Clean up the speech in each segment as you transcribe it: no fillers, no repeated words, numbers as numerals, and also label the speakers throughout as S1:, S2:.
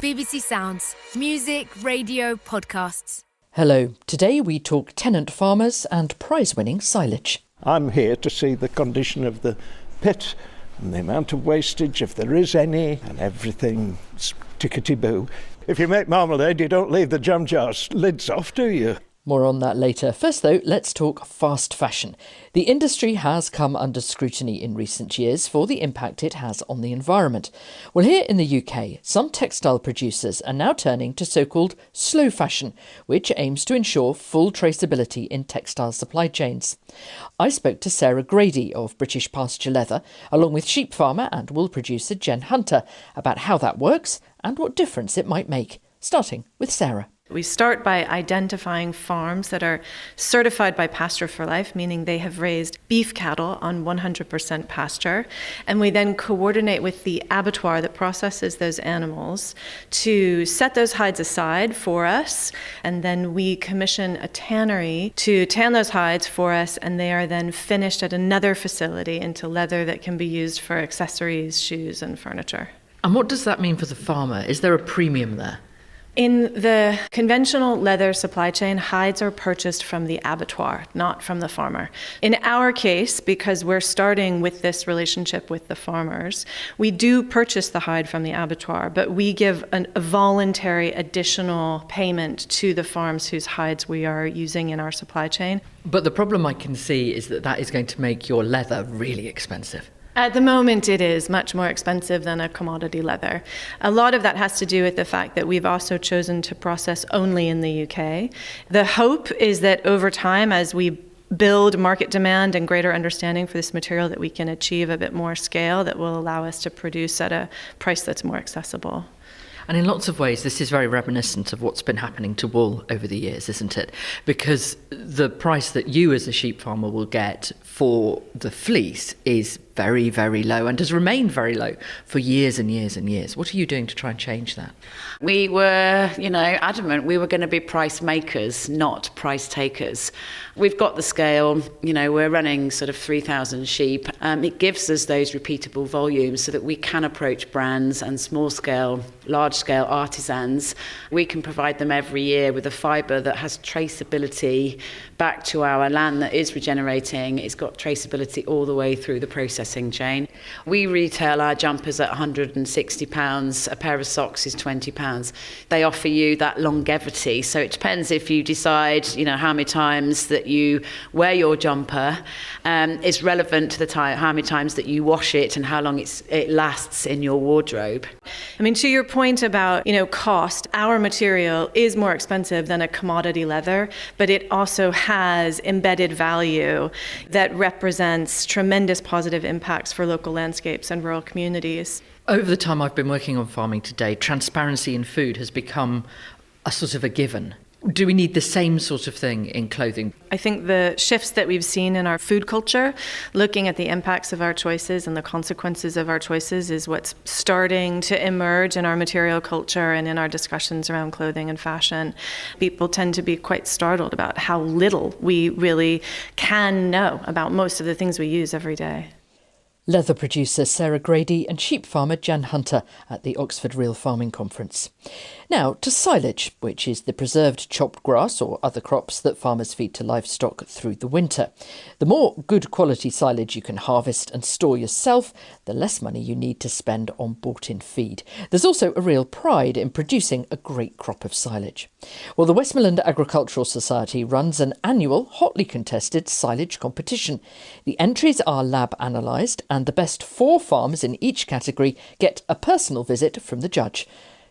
S1: BBC Sounds. Music, radio, podcasts.
S2: Hello. Today we talk tenant farmers and prize-winning silage.
S3: I'm here to see the condition of the pit and the amount of wastage, if there is any, and everything's tickety-boo. If you make marmalade, you don't leave the jam jar's lids off, do you?
S2: More on that later. First, though, let's talk fast fashion. The industry has come under scrutiny in recent years for the impact it has on the environment. Well, here in the UK, some textile producers are now turning to so-called slow fashion, which aims to ensure full traceability in textile supply chains. I spoke to Sarah Grady of British Pasture Leather, along with sheep farmer and wool producer Jen Hunter, about how that works and what difference it might make, starting with Sarah.
S4: We start by identifying farms that are certified by Pasture for Life, meaning they have raised beef cattle on 100% pasture. And we then coordinate with the abattoir that processes those animals to set those hides aside for us. And then we commission a tannery to tan those hides for us. And they are then finished at another facility into leather that can be used for accessories, shoes, and furniture.
S2: And what does that mean for the farmer? Is there a premium there?
S4: In the conventional leather supply chain, hides are purchased from the abattoir, not from the farmer. In our case, because we're starting with this relationship with the farmers, we do purchase the hide from the abattoir, but we give a voluntary additional payment to the farms whose hides we are using in our supply chain.
S2: But the problem I can see is that is going to make your leather really expensive.
S4: At the moment, it is much more expensive than a commodity leather. A lot of that has to do with the fact that we've also chosen to process only in the UK. The hope is that over time, as we build market demand and greater understanding for this material, that we can achieve a bit more scale that will allow us to produce at a price that's more accessible.
S2: And in lots of ways, this is very reminiscent of what's been happening to wool over the years, isn't it? Because the price that you as a sheep farmer will get for the fleece is very, very low and has remained very low for years and years and years. What are you doing to try and change that?
S5: We were, adamant we were going to be price makers, not price takers. We've got the scale, we're running sort of 3,000 sheep. It gives us those repeatable volumes so that we can approach brands and small scale, large scale artisans. We can provide them every year with a fibre that has traceability back to our land that is regenerating. It's got traceability all the way through the processing chain. We retail our jumpers at £160. A pair of socks is £20. They offer you that longevity. So it depends if you decide, how many times that you wear your jumper. It's relevant to the time, how many times that you wash it and how long it lasts in your wardrobe.
S4: I mean, to your point about, cost, our material is more expensive than a commodity leather, but it also has embedded value that represents tremendous positive impacts for local landscapes and rural communities.
S2: Over the time I've been working on Farming Today, transparency in food has become a sort of a given. Do we need the same sort of thing in clothing?
S4: I think the shifts that we've seen in our food culture, looking at the impacts of our choices and the consequences of our choices, is what's starting to emerge in our material culture and in our discussions around clothing and fashion. People tend to be quite startled about how little we really can know about most of the things we use every day.
S2: Leather producer Sarah Grady and sheep farmer Jen Hunter at the Oxford Real Farming Conference. Now to silage, which is the preserved chopped grass or other crops that farmers feed to livestock through the winter. The more good quality silage you can harvest and store yourself, the less money you need to spend on bought-in feed. There's also a real pride in producing a great crop of silage. Well, the Westmorland Agricultural Society runs an annual, hotly contested silage competition. The entries are lab analysed and the best 4 farms in each category get a personal visit from the judge.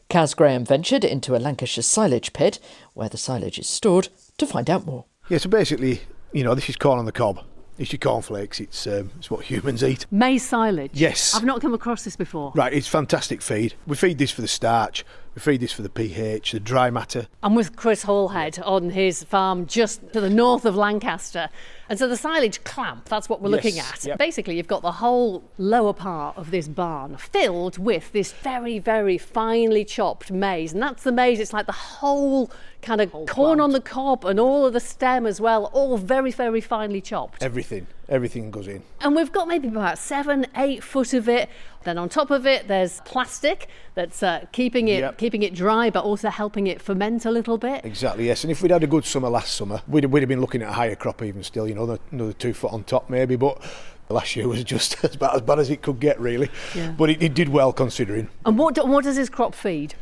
S2: Kaz Graham ventured into a Lancashire silage pit, where the silage is stored, to find out more.
S6: Yeah, so basically, this is corn on the cob. It's your cornflakes. It's what humans eat.
S7: Maize silage?
S6: Yes.
S7: I've not come across this before.
S6: Right, it's fantastic feed. We feed this for the starch. We feed this for the pH, the dry matter.
S7: I'm with Chris Hallhead on his farm just to the north of Lancaster. And so the silage clamp, that's what we're looking at.
S6: Yep.
S7: Basically, you've got the whole lower part of this barn filled with this very, very finely chopped maize. And that's the maize. It's like the whole kind of corn
S6: plant.
S7: On the cob and all of the stem as well, all very, very finely chopped.
S6: Everything. Everything goes in.
S7: And we've got maybe about 7-8 foot of it. Then on top of it, there's plastic that's keeping it dry, but also helping it ferment a little bit.
S6: Exactly, yes. And if we'd had a good summer last summer, we'd have been looking at a higher crop even still, another 2 foot on top maybe. But last year was just as bad as it could get, really. Yeah. But it did well considering. And
S7: what does this crop feed?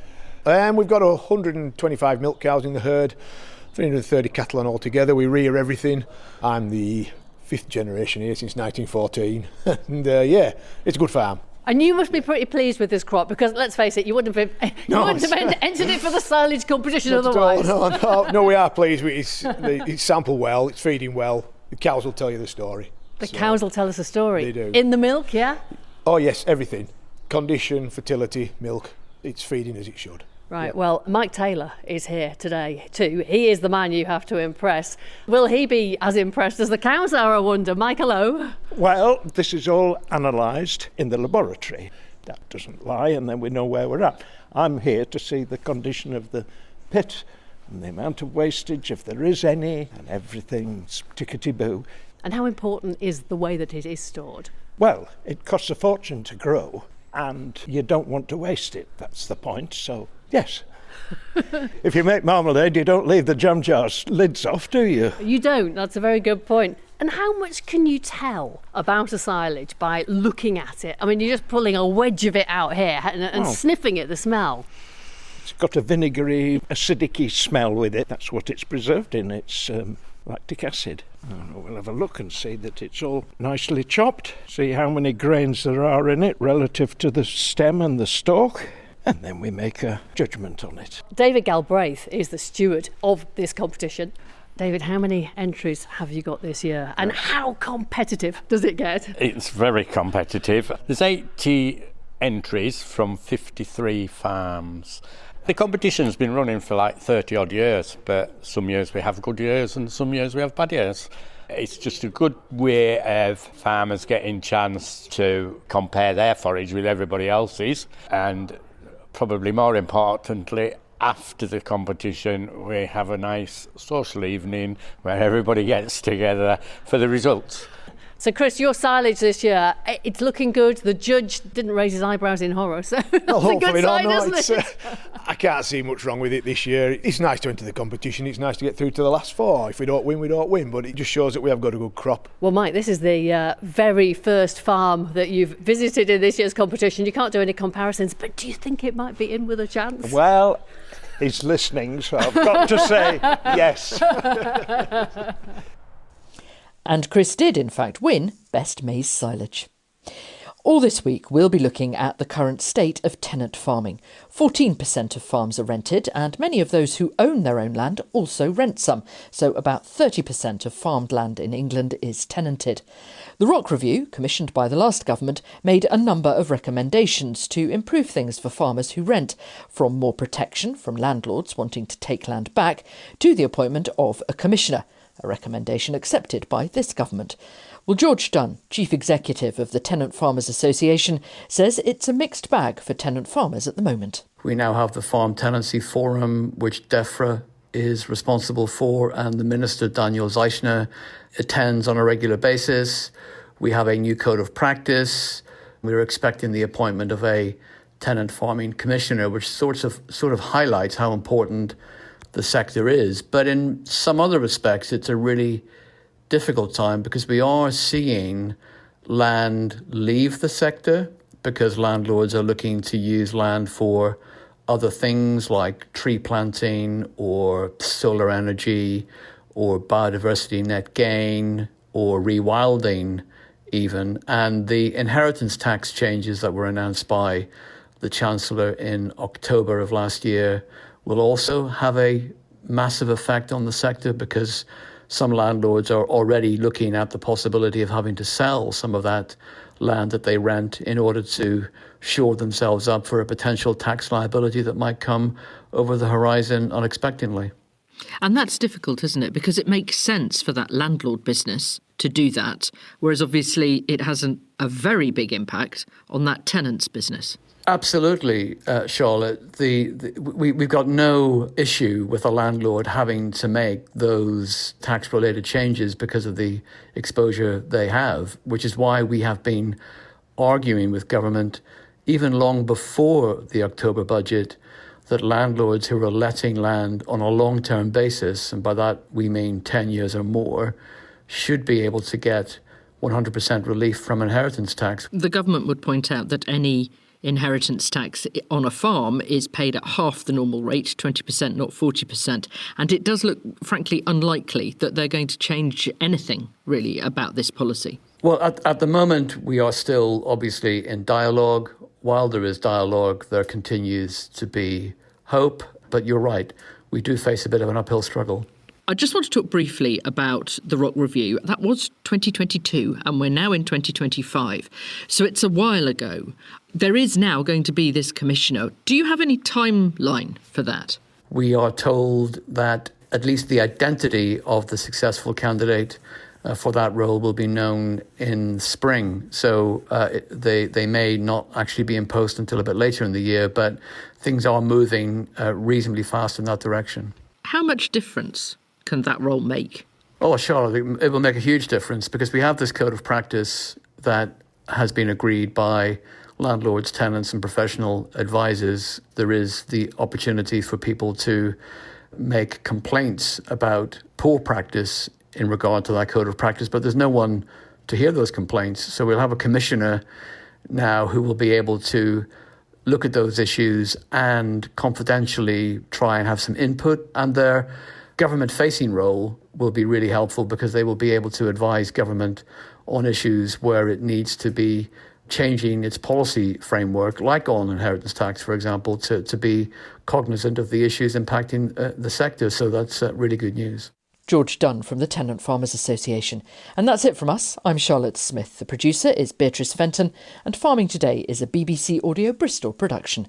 S6: We've got 125 milk cows in the herd, 330 cattle on altogether. We rear everything. I'm the 5th generation here since 1914. And it's a good farm.
S7: And you must be pretty pleased with this crop, because let's face it, you wouldn't have entered it for the silage competition otherwise.
S6: No, we are pleased with it. It's sampled well, it's feeding well. The cows will tell you the story.
S7: The cows will tell us a story.
S6: They do.
S7: In the milk, yeah?
S6: Oh yes, everything. Condition, fertility, milk. It's feeding as it should.
S7: Right, yeah. Well, Mike Taylor is here today too. He is the man you have to impress. Will he be as impressed as the cows are, I wonder? Mike, hello.
S3: Well, this is all analysed in the laboratory. That doesn't lie, and then we know where we're at. I'm here to see the condition of the pit and the amount of wastage, if there is any, and everything's tickety-boo.
S7: And how important is the way that it is stored?
S3: Well, it costs a fortune to grow, and you don't want to waste it. That's the point, so yes. If you make marmalade, you don't leave the jam jar's lids off, do you?
S7: You don't. That's a very good point. And how much can you tell about a silage by looking at it? I mean, you're just pulling a wedge of it out here and sniffing it, the smell.
S3: It's got a vinegary, acidic-y smell with it. That's what it's preserved in. It's lactic acid. We'll have a look and see that it's all nicely chopped. See how many grains there are in it relative to the stem and the stalk. And then we make a judgment on it.
S7: David Galbraith is the steward of this competition. David, how many entries have you got this year? And how competitive does it get?
S8: It's very competitive. There's 80 entries from 53 farms. The competition's been running for like 30 odd years, but some years we have good years and some years we have bad years. It's just a good way of farmers getting a chance to compare their forage with everybody else's, and probably more importantly, after the competition we have a nice social evening where everybody gets together for the results.
S7: So Chris, your silage this year, it's looking good. The judge didn't raise his eyebrows in horror, so that's a good sign, isn't it?
S6: I can't see much wrong with it this year. It's nice to enter the competition. It's nice to get through to the last 4. If we don't win, we don't win, but it just shows that we have got a good crop.
S7: Well, Mike, this is the very first farm that you've visited in this year's competition. You can't do any comparisons, but do you think it might be in with a chance?
S3: Well, he's listening, so I've got to say yes.
S2: And Chris did, in fact, win Best Maize Silage. All this week, we'll be looking at the current state of tenant farming. 14% of farms are rented, and many of those who own their own land also rent some. So about 30% of farmed land in England is tenanted. The Rock Review, commissioned by the last government, made a number of recommendations to improve things for farmers who rent, from more protection from landlords wanting to take land back to the appointment of a commissioner. A recommendation accepted by this government. Well, George Dunn, Chief Executive of the Tenant Farmers Association, says it's a mixed bag for tenant farmers at the moment.
S9: We now have the Farm Tenancy Forum, which DEFRA is responsible for, and the Minister, Daniel Zeichner, attends on a regular basis. We have a new code of practice. We're expecting the appointment of a tenant farming commissioner, which sort of highlights how important the sector is. But in some other respects, it's a really difficult time because we are seeing land leave the sector because landlords are looking to use land for other things like tree planting or solar energy or biodiversity net gain or rewilding even. And the inheritance tax changes that were announced by the Chancellor in October of last year will also have a massive effect on the sector because some landlords are already looking at the possibility of having to sell some of that land that they rent in order to shore themselves up for a potential tax liability that might come over the horizon unexpectedly.
S10: And that's difficult, isn't it? Because it makes sense for that landlord business to do that, whereas obviously it has a very big impact on that tenant's business.
S9: Absolutely, Charlotte. We've got no issue with a landlord having to make those tax-related changes because of the exposure they have, which is why we have been arguing with government even long before the October budget that landlords who are letting land on a long-term basis, and by that we mean 10 years or more, should be able to get 100% relief from inheritance tax.
S10: The government would point out that any inheritance tax on a farm is paid at half the normal rate, 20%, not 40%. And it does look, frankly, unlikely that they're going to change anything, really, about this policy.
S9: Well, at the moment, we are still obviously in dialogue. While there is dialogue, there continues to be hope. But you're right, we do face a bit of an uphill struggle.
S10: I just want to talk briefly about the Rock Review. That was 2022, and we're now in 2025. So it's a while ago. There is now going to be this commissioner. Do you have any timeline for that?
S9: We are told that at least the identity of the successful candidate for that role will be known in spring. So they may not actually be in post until a bit later in the year, but things are moving reasonably fast in that direction.
S10: How much difference can that role make?
S9: Oh, Charlotte, it will make a huge difference because we have this code of practice that has been agreed by landlords, tenants and professional advisors. There is the opportunity for people to make complaints about poor practice in regard to that code of practice, but there's no one to hear those complaints. So we'll have a commissioner now who will be able to look at those issues and confidentially try and have some input. And their government-facing role will be really helpful because they will be able to advise government on issues where it needs to be changing its policy framework, like on inheritance tax, for example, to be cognizant of the issues impacting the sector. So that's really good news.
S2: George Dunn from the Tenant Farmers Association. And that's it from us. I'm Charlotte Smith. The producer is Beatrice Fenton, and Farming Today is a BBC Audio Bristol production.